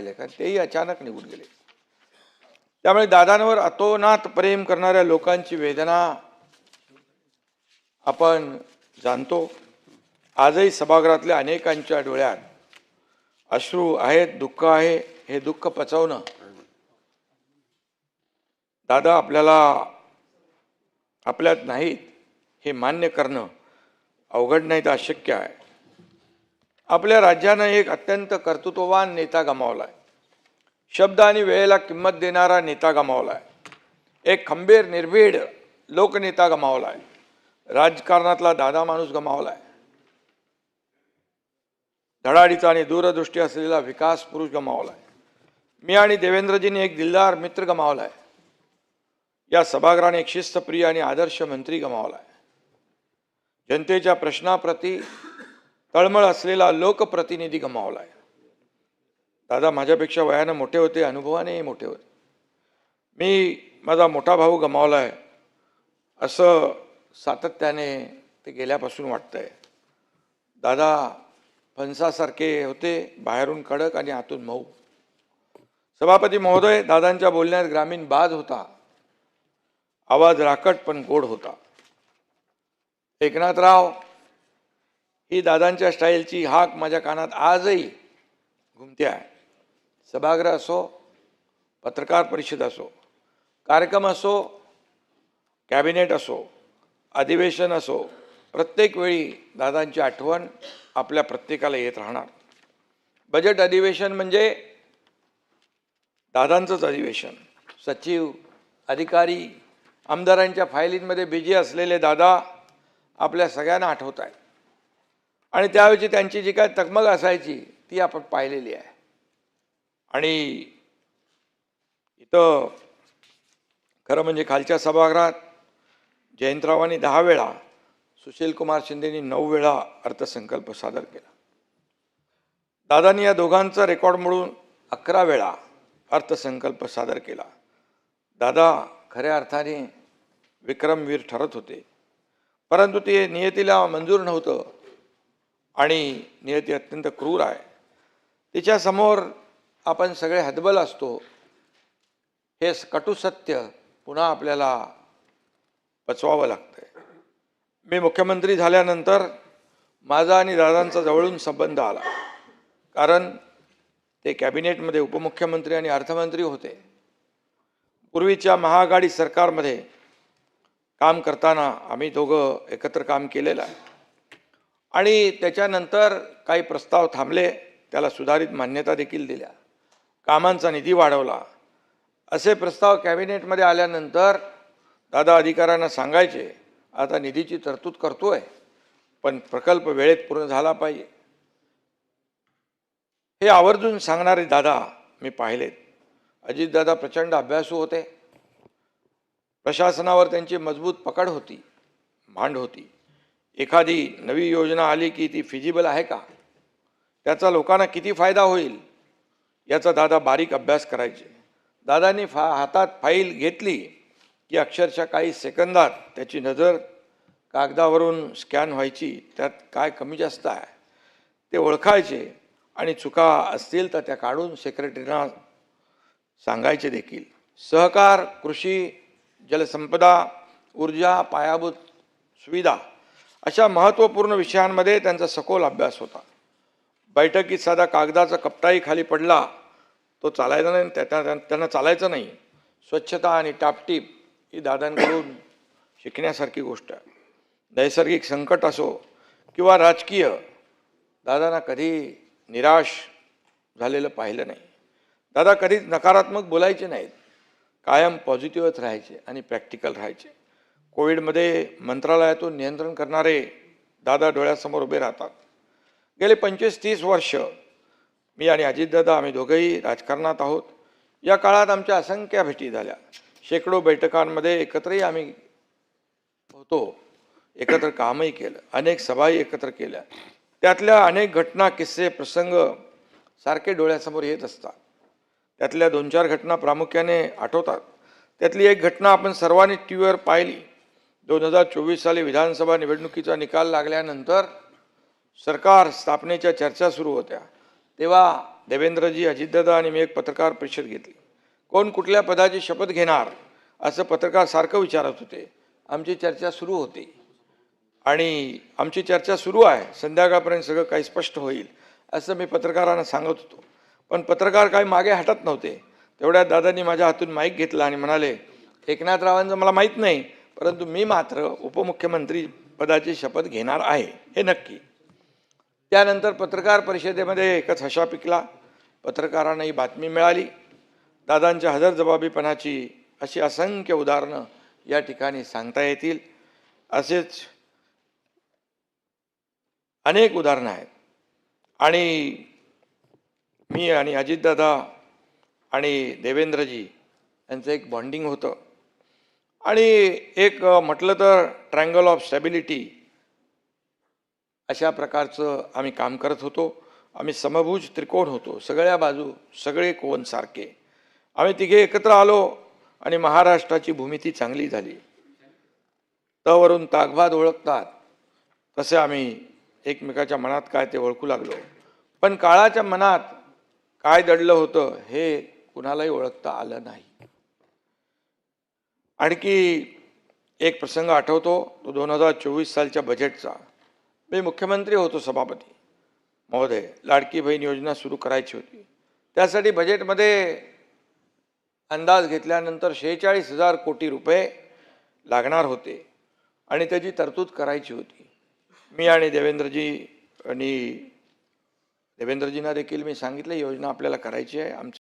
राहिले, कारण तेही अचानक निघून गेले. त्यामुळे दादांवर अतोनात प्रेम करणाऱ्या लोकांची वेदना आपण जाणतो. आजही सभागृहातल्या अनेकांच्या डोळ्यात अश्रू आहेत, दुःख आहे. हे दुःख पचवणं दादा आपल्यात नाहीत हे मान्य करणं अवघड नाही तर अशक्य आहे. आपल्या राज्यानं एक अत्यंत कर्तृत्ववान नेता गमावलाय. शब्द आणि वेळेला किंमत देणारा नेता गमावलाय. एक खंबीर निर्भीड लोकनेता गमावलाय. राजकारणातला दादा माणूस गमावलाय. धडाडीचा आणि दूरदृष्टी असलेला विकास पुरुष गमावलाय. मी आणि देवेंद्रजींनी एक दिलदार मित्र गमावलाय. या सभागृहाने एक शिस्तप्रिय आणि आदर्श मंत्री गमावलाय. जनतेच्या प्रश्नाप्रती तळमळ असलेला लोकप्रतिनिधी गमावलाय. दादा माझ्यापेक्षा वयानं मोठे होते, अनुभवानेही मोठे होते. मी माझा मोठा भाऊ गमावलाय असं सातत्याने ते गेल्यापासून वाटतंय. दादा फणसासारखे होते, बाहेरून कडक आणि आतून मऊ. सभापती महोदय, दादांच्या बोलण्यात ग्रामीण बाज होता. आवाज राकट पण गोड होता. एकनाथराव ही दादांच्या स्टाईलची हाक माझ्या कानात आजही घुमते आहे. सभागृह असो, पत्रकार परिषद असो, कार्यक्रम असो, कॅबिनेट असो, अधिवेशन असो, प्रत्येक वेळी दादांची आठवण आपल्या प्रत्येकाला येत राहणार. बजेट अधिवेशन म्हणजे दादांचंच अधिवेशन. सचिव, अधिकारी, आमदारांच्या फायलींमध्ये बिझी असलेले दादा आपल्या सगळ्यांना आठवत आहेत. आणि त्यावेळी त्यांची जी काय तगमग असायची ती आपण पाहिलेली आहे. आणि इथं खरं म्हणजे खालच्या सभागृहात जयंतरावांनी 10 वेळा, सुशीलकुमार शिंदेनी 9 वेळा अर्थसंकल्प सादर केला. दादांनी या दोघांचा रेकॉर्ड मोडून 11 वेळा अर्थसंकल्प सादर केला. दादा खऱ्या अर्थाने विक्रमवीर ठरत होते, परंतु ते नियतीला मंजूर नव्हतं आणि नियती अत्यंत क्रूर आहे. तिच्यासमोर आपण सगळे हतबल असतो. हे कटू सत्य पुन्हा आपल्याला पचवावं लागतंय. मी मुख्यमंत्री झाल्यानंतर माझा आणि दादांचा जवळून संबंध आला, कारण ते कॅबिनेटमध्ये उपमुख्यमंत्री आणि अर्थमंत्री होते. पूर्वीच्या महाआघाडी सरकारमध्ये काम करताना आम्ही दोघं एकत्र काम केलेलं आहे. आणि त्याच्यानंतर काही प्रस्ताव थांबले, त्याला सुधारित मान्यता देखील दिल्या, कामांचा निधी वाढवला. असे प्रस्ताव कॅबिनेटमध्ये आल्यानंतर दादा अधिकाऱ्यांना सांगायचे, आता निधीची तरतूद करतोय, पण प्रकल्प वेळेत पूर्ण झाला पाहिजे. हे आवर्जून सांगणारे दादा मी पाहिलेत. अजितदादा प्रचंड अभ्यासू होते. प्रशासनावर त्यांची मजबूत पकड होती, मांड होती. एखादी नवी योजना आली की ती फिजिबल आहे का, त्याचा लोकांना किती फायदा होईल याचा दादा बारीक अभ्यास करायचे. दादांनी हातात फाईल घेतली की अक्षरशः काही सेकंदात त्याची नजर कागदावरून स्कॅन व्हायची. त्यात काय कमी जास्त आहे ते ओळखायचे आणि चुका असतील तर त्या काढून सेक्रेटरीना सांगायचे देखील. सहकार, कृषी, जलसंपदा, ऊर्जा, पायाभूत सुविधा अशा महत्त्वपूर्ण विषयांमध्ये त्यांचा सखोल अभ्यास होता. बैठकीत साधा कागदाचा कपटाही खाली पडला तो चालायचा नाही, त्यांना चालायचं नाही. स्वच्छता आणि टापटीप ही दादांकडून शिकण्यासारखी गोष्ट आहे. नैसर्गिक संकट असो किंवा राजकीय, दादांना कधी निराश झालेलं पाहिलं नाही. दादा कधीच नकारात्मक बोलायचे नाहीत, कायम पॉझिटिव्हच राहायचे आणि प्रॅक्टिकल राहायचे. कोविडमध्ये मंत्रालयातून नियंत्रण करणारे दादा डोळ्यासमोर उभे राहतात. गेले 25-30 वर्ष मी आणि अजितदादा आम्ही दोघंही राजकारणात आहोत. या काळात आमच्या असंख्य भेटी झाल्या. शेकडो बैठकांमध्ये एकत्रही आम्ही होतो, एकत्र कामही केलं, अनेक सभाही एकत्र केल्या. त्यातल्या अनेक घटना, किस्से, प्रसंग सारखे डोळ्यासमोर येत असतात. त्यातल्या 2-4 घटना प्रामुख्याने आठवतात. त्यातली एक घटना आपण सर्वांनी टी व्हीवर पाहिली. 2024 साली विधानसभा निवडणुकीचा निकाल लागल्यानंतर सरकार स्थापनेच्या चर्चा सुरू होत्या. तेव्हा देवेंद्रजी, अजितदादा आणि मी एक पत्रकार परिषद घेतली. कोण कुठल्या पदाची शपथ घेणार असं पत्रकार सारखं विचारत होते. आमची चर्चा सुरू होती आणि आमची चर्चा सुरू आहे, संध्याकाळपर्यंत सगळं काही स्पष्ट होईल असं मी पत्रकारांना सांगत होतो. पण पत्रकार काही मागे हटत नव्हते. तेवढ्यात दादांनी माझ्या हातून माईक घेतला आणि म्हणाले, एकनाथरावांचं मला माहीत नाही, परंतु मी मात्र उपमुख्यमंत्री पदाची शपथ घेणार आहे हे नक्की. त्यानंतर पत्रकार परिषदेमध्ये एकच हशा पिकला. पत्रकारांना ही बातमी मिळाली. दादांच्या हजरजबाबीपणाची अशी असंख्य उदाहरणं या ठिकाणी सांगता येतील. असेच अनेक उदाहरणं आहेत. आणि मी आणि अजितदादा आणि देवेंद्रजी यांचं एक बॉन्डिंग होतं आणि एक म्हटलं तर ट्रायंगल ऑफ स्टॅबिलिटी अशा प्रकारचं आम्ही काम करत होतो. आम्ही समभुज त्रिकोण होतो, सगळ्या बाजू सगळे कोण सारखे. आम्ही तिघे एकत्र आलो आणि महाराष्ट्राची भूमिती चांगली झाली. तवरून ताकभात ओळखतात तसे आम्ही एकमेकाच्या मनात काय ते ओळखू लागलो. पण काळाच्या मनात काय दडलं होतं हे कुणालाही ओळखता आलं नाही. आणखी एक प्रसंग आठवतो, तो 2024 सालच्या बजेटचा. मी मुख्यमंत्री होतो, सभापती महोदय. लाडकी बहीण योजना सुरू करायची होती. त्यासाठी बजेटमध्ये अंदाज घेतल्यानंतर 46,000 कोटी रुपये लागणार होते आणि त्याची तरतूद करायची होती. मी आणि देवेंद्रजींना देखील मी सांगितलं, योजना आपल्याला करायची आहे.